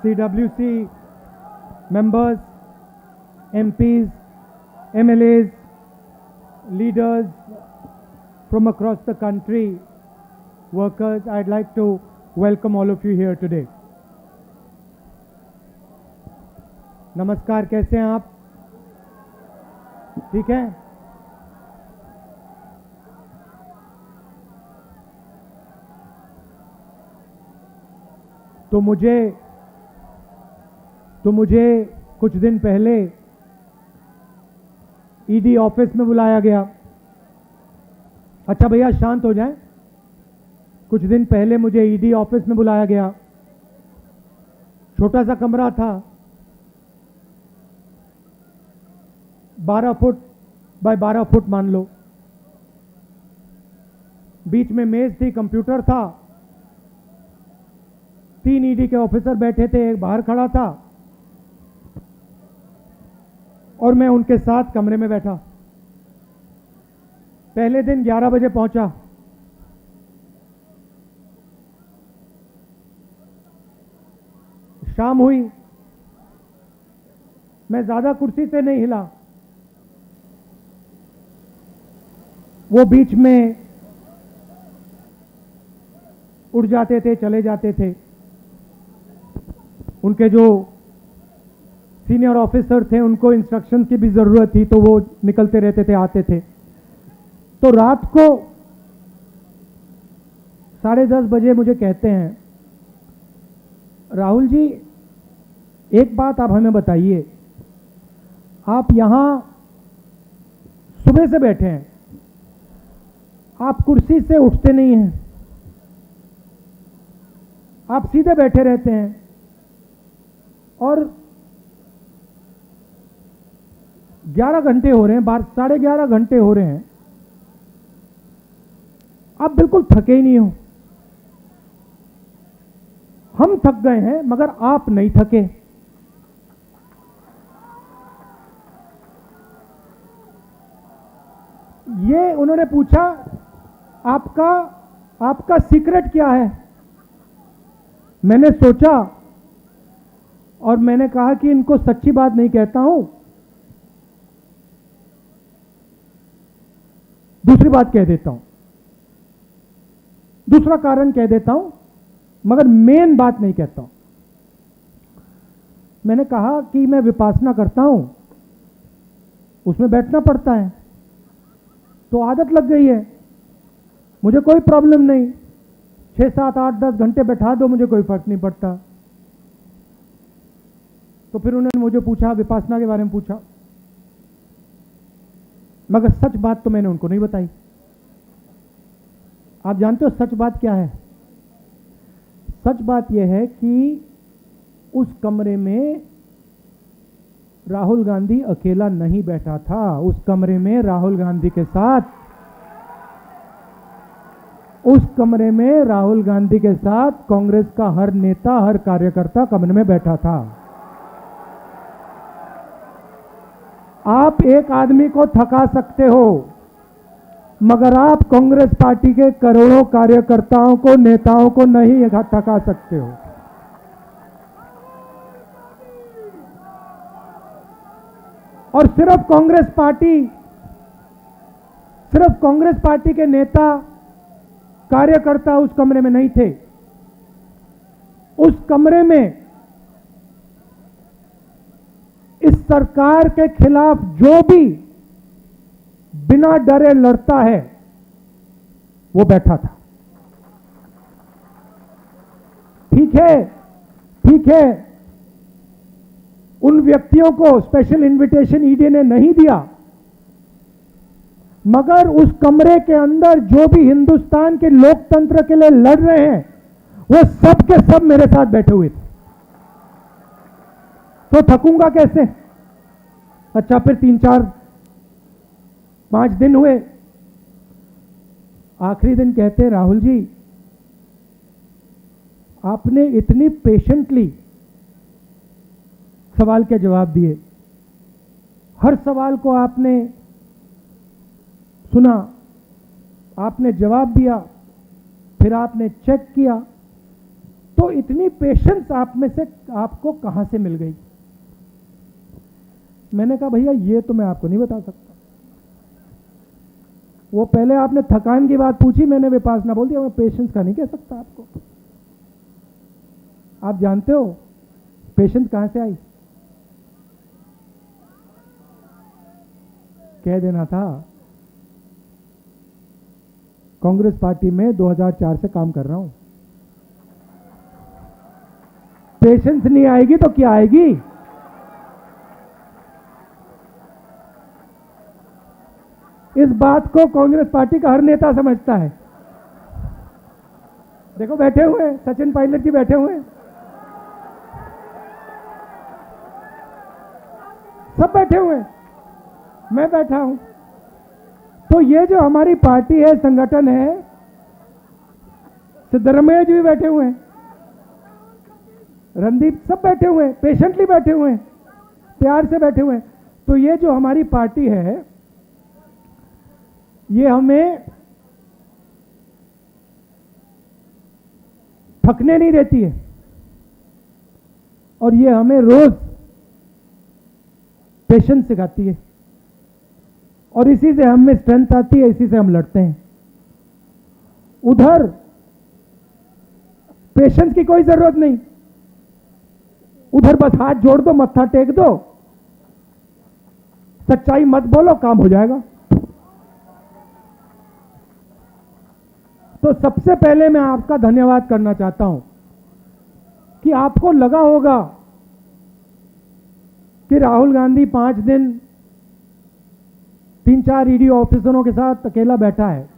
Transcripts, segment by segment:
CWC members, MPs, MLAs, leaders from across the country, workers, I'd like to welcome all of you here today. नमस्कार, कैसे हैं आप? ठीक है? तो मुझे कुछ दिन पहले ईडी ऑफिस में बुलाया गया। अच्छा भैया शांत हो जाएं। कुछ दिन पहले मुझे ईडी ऑफिस में बुलाया गया। छोटा सा कमरा था, 12 फुट बाय 12 फुट मान लो। बीच में मेज थी, कंप्यूटर था, 3 ईडी के ऑफिसर बैठे थे, एक बाहर खड़ा था और मैं उनके साथ कमरे में बैठा। पहले दिन 11 बजे पहुंचा। शाम हुई, मैं ज्यादा कुर्सी से नहीं हिला। वो बीच में उठ जाते थे, चले जाते थे। उनके जो सीनियर ऑफिसर थे उनको इंस्ट्रक्शन की भी जरूरत थी, तो वो निकलते रहते थे, आते थे। तो रात को 10:30 बजे मुझे कहते हैं, राहुल जी एक बात आप हमें बताइए, आप यहां सुबह से बैठे हैं, आप कुर्सी से उठते नहीं हैं, आप सीधे बैठे रहते हैं और 11 घंटे हो रहे हैं, 11:30 घंटे हो रहे हैं, आप बिल्कुल थके ही नहीं हो। हम थक गए हैं मगर आप नहीं थके। ये उन्होंने पूछा, आपका सीक्रेट क्या है? मैंने सोचा और मैंने कहा कि इनको सच्ची बात नहीं कहता हूं, दूसरी बात कह देता हूं, दूसरा कारण कह देता हूं, मगर मेन बात नहीं कहता हूं। मैंने कहा कि मैं विपासना करता हूं, उसमें बैठना पड़ता है, तो आदत लग गई है, मुझे कोई प्रॉब्लम नहीं, 6, 7, 8, 10 घंटे बैठा दो, मुझे कोई फर्क नहीं पड़ता। तो फिर उन्होंने मुझे पूछा, विपासना के बारे में पूछा, मगर सच बात तो मैंने उनको नहीं बताई। आप जानते हो सच बात क्या है? सच बात यह है कि उस कमरे में राहुल गांधी अकेला नहीं बैठा था। उस कमरे में राहुल गांधी के साथ कांग्रेस का हर नेता, हर कार्यकर्ता कमरे में बैठा था। आप एक आदमी को थका सकते हो, मगर आप कांग्रेस पार्टी के करोड़ों कार्यकर्ताओं को, नेताओं को नहीं थका सकते हो। और सिर्फ कांग्रेस पार्टी के नेता, कार्यकर्ता उस कमरे में नहीं थे। उस कमरे में इस सरकार के खिलाफ जो भी बिना डरे लड़ता है वो बैठा था। ठीक है, उन व्यक्तियों को स्पेशल इनविटेशन ईडी ने नहीं दिया, मगर उस कमरे के अंदर जो भी हिंदुस्तान के लोकतंत्र के लिए लड़ रहे हैं वो सब के सब मेरे साथ बैठे हुए थे। तो थकूंगा कैसे? अच्छा, फिर 3, 4, 5 दिन हुए। आखिरी दिन कहते, राहुल जी आपने इतनी पेशेंटली सवाल के जवाब दिए, हर सवाल को आपने सुना, आपने जवाब दिया, फिर आपने चेक किया, तो इतनी पेशेंस आप में से आपको कहां से मिल गई? मैंने कहा भैया ये तो मैं आपको नहीं बता सकता। वो पहले आपने थकान की बात पूछी, मैंने विपासना बोल दिया, मैं पेशेंस का नहीं कह सकता आपको। आप जानते हो पेशेंस कहां से आई? कह देना था कांग्रेस पार्टी में 2004 से काम कर रहा हूं। पेशेंस नहीं आएगी तो क्या आएगी? इस बात को कांग्रेस पार्टी का हर नेता समझता है। देखो बैठे हुए हैं, सचिन पायलट जी बैठे हुए हैं, सब बैठे हुए हैं, मैं बैठा हूं। तो ये जो हमारी पार्टी है, संगठन है, सिद्धरमैया जी भी बैठे हुए हैं, रणदीप, सब बैठे हुए हैं, पेशेंटली बैठे हुए हैं, प्यार से बैठे हुए हैं। तो ये जो हमारी पार्टी है, ये हमें थकने नहीं देती है और ये हमें रोज पेशेंस सिखाती है और इसी से हमें स्ट्रेंथ आती है, इसी से हम लड़ते हैं। उधर पेशेंस की कोई जरूरत नहीं, उधर बस हाथ जोड़ दो, मत्था टेक दो, सच्चाई मत बोलो, काम हो जाएगा। तो सबसे पहले मैं आपका धन्यवाद करना चाहता हूं कि आपको लगा होगा कि राहुल गांधी 5 दिन 3-4 ईडी ऑफिसरों के साथ अकेला बैठा है।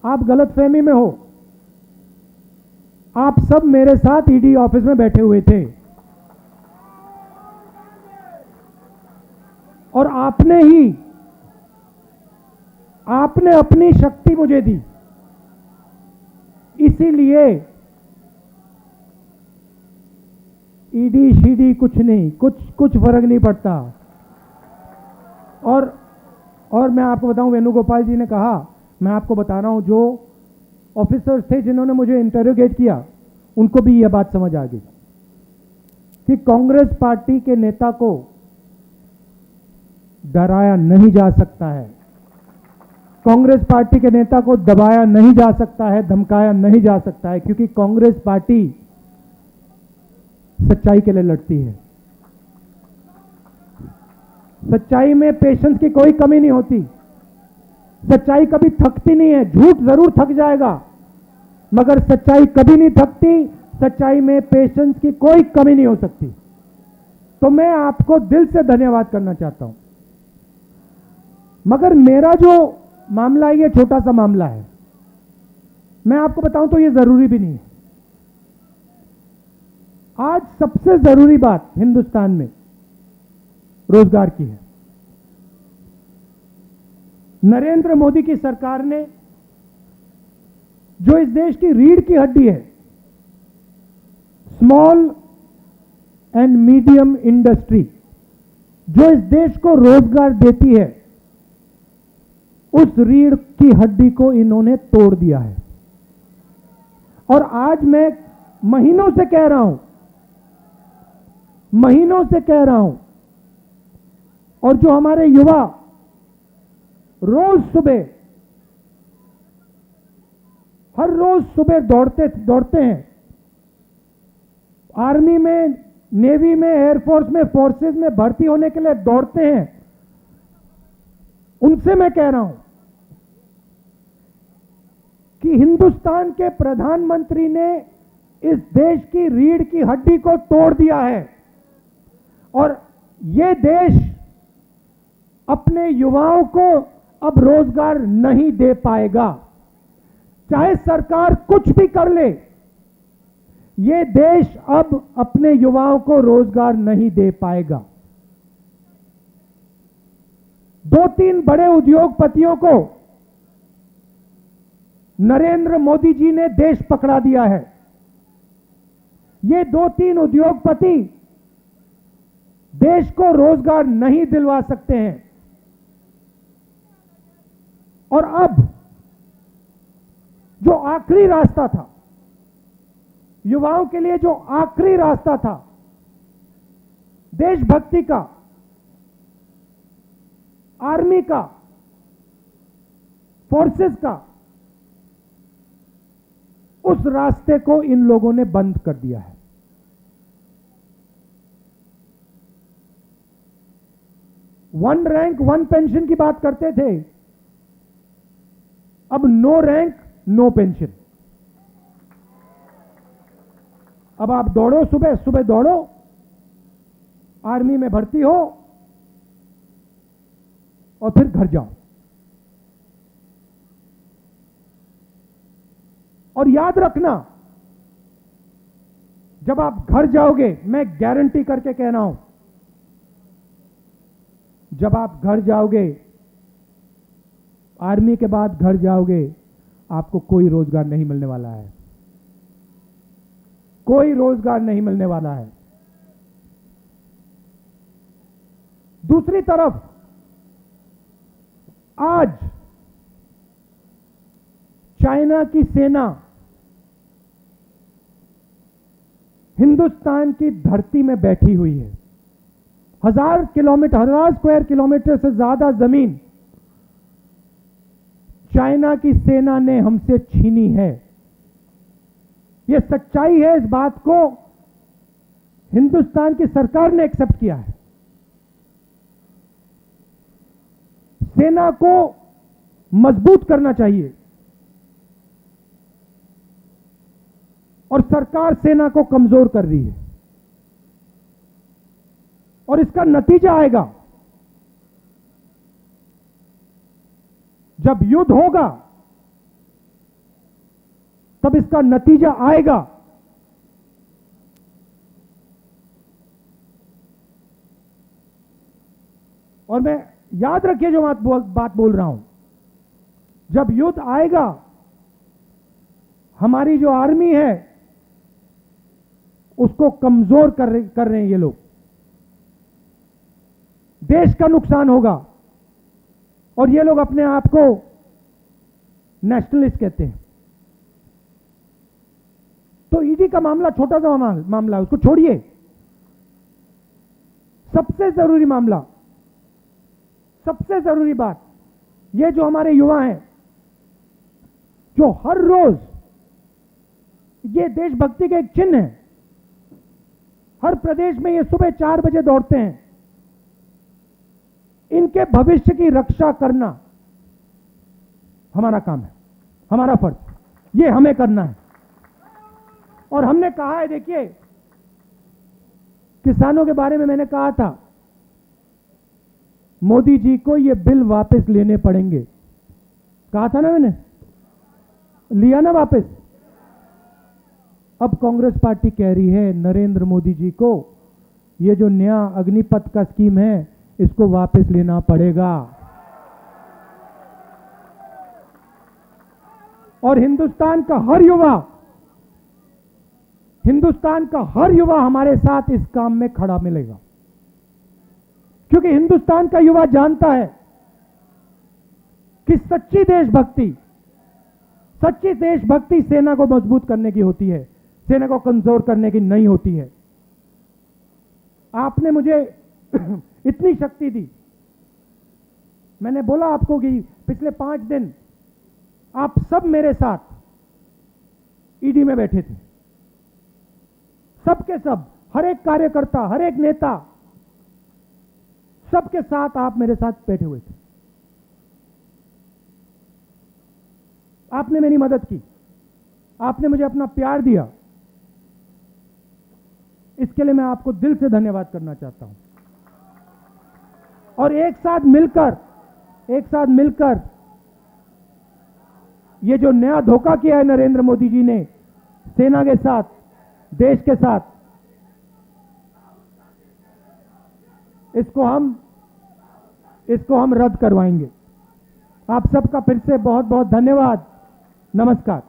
आप गलतफहमी में हो, आप सब मेरे साथ ईडी ऑफिस में बैठे हुए थे और आपने अपनी शक्ति मुझे दी, इसीलिए ईडी शीडी कुछ नहीं, कुछ फर्क नहीं पड़ता। और मैं आपको बताऊं, वेणुगोपाल जी ने कहा, मैं आपको बता रहा हूं, जो ऑफिसर्स थे जिन्होंने मुझे इंटरोगेट किया, उनको भी यह बात समझ आ गई कि कांग्रेस पार्टी के नेता को डराया नहीं जा सकता है, कांग्रेस पार्टी के नेता को दबाया नहीं जा सकता है, धमकाया नहीं जा सकता है, क्योंकि कांग्रेस पार्टी सच्चाई के लिए लड़ती है। सच्चाई में पेशेंस की कोई कमी नहीं होती, सच्चाई कभी थकती नहीं है। झूठ जरूर थक जाएगा, मगर सच्चाई कभी नहीं थकती, सच्चाई में पेशेंस की कोई कमी नहीं हो सकती। तो मैं आपको दिल से धन्यवाद करना चाहता हूं। मगर मेरा जो मामला है, ये छोटा सा मामला है, मैं आपको बताऊं तो ये जरूरी भी नहीं है। आज सबसे जरूरी बात हिंदुस्तान में रोजगार की है। नरेंद्र मोदी की सरकार ने जो इस देश की रीढ़ की हड्डी है, स्मॉल एंड मीडियम इंडस्ट्री, जो इस देश को रोजगार देती है, उस रीढ़ की हड्डी को इन्होंने तोड़ दिया है। और आज मैं महीनों से कह रहा हूं, और जो हमारे युवा हर रोज सुबह दौड़ते हैं, आर्मी में, नेवी में, एयरफोर्स में, फोर्सेस में भर्ती होने के लिए दौड़ते हैं, उनसे मैं कह रहा हूं कि हिंदुस्तान के प्रधानमंत्री ने इस देश की रीढ़ की हड्डी को तोड़ दिया है और यह देश अपने युवाओं को अब रोजगार नहीं दे पाएगा। चाहे सरकार कुछ भी कर ले, यह देश अब अपने युवाओं को रोजगार नहीं दे पाएगा। 2-3 बड़े उद्योगपतियों को नरेंद्र मोदी जी ने देश पकड़ा दिया है। ये 2-3 उद्योगपति देश को रोजगार नहीं दिलवा सकते हैं। और अब जो आखिरी रास्ता था, युवाओं के लिए जो आखिरी रास्ता था देशभक्ति का, आर्मी का, फोर्सेस का, उस रास्ते को इन लोगों ने बंद कर दिया है। वन रैंक वन पेंशन की बात करते थे, अब नो रैंक नो पेंशन। अब आप दौड़ो, सुबह सुबह दौड़ो, आर्मी में भर्ती हो और फिर घर जाओ। और याद रखना, जब आप घर जाओगे, मैं गारंटी करके कह रहा हूं, जब आप घर जाओगे, आर्मी के बाद घर जाओगे, आपको कोई रोजगार नहीं मिलने वाला है, कोई रोजगार नहीं मिलने वाला है। दूसरी तरफ आज चाइना की सेना हिंदुस्तान की धरती में बैठी हुई है। 1000 स्क्वायर किलोमीटर से ज्यादा जमीन चाइना की सेना ने हमसे छीनी है। यह सच्चाई है, इस बात को हिंदुस्तान की सरकार ने एक्सेप्ट किया है। सेना को मजबूत करना चाहिए और सरकार सेना को कमजोर कर रही है, और इसका नतीजा आएगा। जब युद्ध होगा तब इसका नतीजा आएगा। और मैं, याद रखिए जो बात बोल रहा हूं, जब युद्ध आएगा, हमारी जो आर्मी है उसको कमजोर कर रहे हैं ये लोग। देश का नुकसान होगा, और ये लोग अपने आप को नेशनलिस्ट कहते हैं। तो ईडी का मामला छोटा सा मामला है, उसको छोड़िए। सबसे जरूरी मामला, सबसे जरूरी बात, ये जो हमारे युवा हैं, जो हर रोज, ये देशभक्ति का एक चिन्ह है, हर प्रदेश में ये सुबह 4 बजे दौड़ते हैं, इनके भविष्य की रक्षा करना हमारा काम है, हमारा फर्ज, ये हमें करना है। और हमने कहा है, देखिए, किसानों के बारे में मैंने कहा था, मोदी जी को ये बिल वापस लेने पड़ेंगे, कहा था ना मैंने, लिया ना वापस। अब कांग्रेस पार्टी कह रही है नरेंद्र मोदी जी को ये जो नया अग्निपथ का स्कीम है इसको वापस लेना पड़ेगा। और हिंदुस्तान का हर युवा हमारे साथ इस काम में खड़ा मिलेगा, क्योंकि हिंदुस्तान का युवा जानता है कि सच्ची देशभक्ति सेना को मजबूत करने की होती है, सेना को कमजोर करने की नहीं होती है। आपने मुझे इतनी शक्ति दी, मैंने बोला आपको कि पिछले 5 दिन आप सब मेरे साथ ईडी में बैठे थे, सबके सब, हर एक कार्यकर्ता, हर एक नेता, सबके साथ आप मेरे साथ बैठे हुए थे। आपने मेरी मदद की, आपने मुझे अपना प्यार दिया, इसके लिए मैं आपको दिल से धन्यवाद करना चाहता हूं। और एक साथ मिलकर ये जो नया धोखा किया है नरेंद्र मोदी जी ने सेना के साथ, देश के साथ, इसको हम रद्द करवाएंगे। आप सबका फिर से बहुत बहुत धन्यवाद। नमस्कार।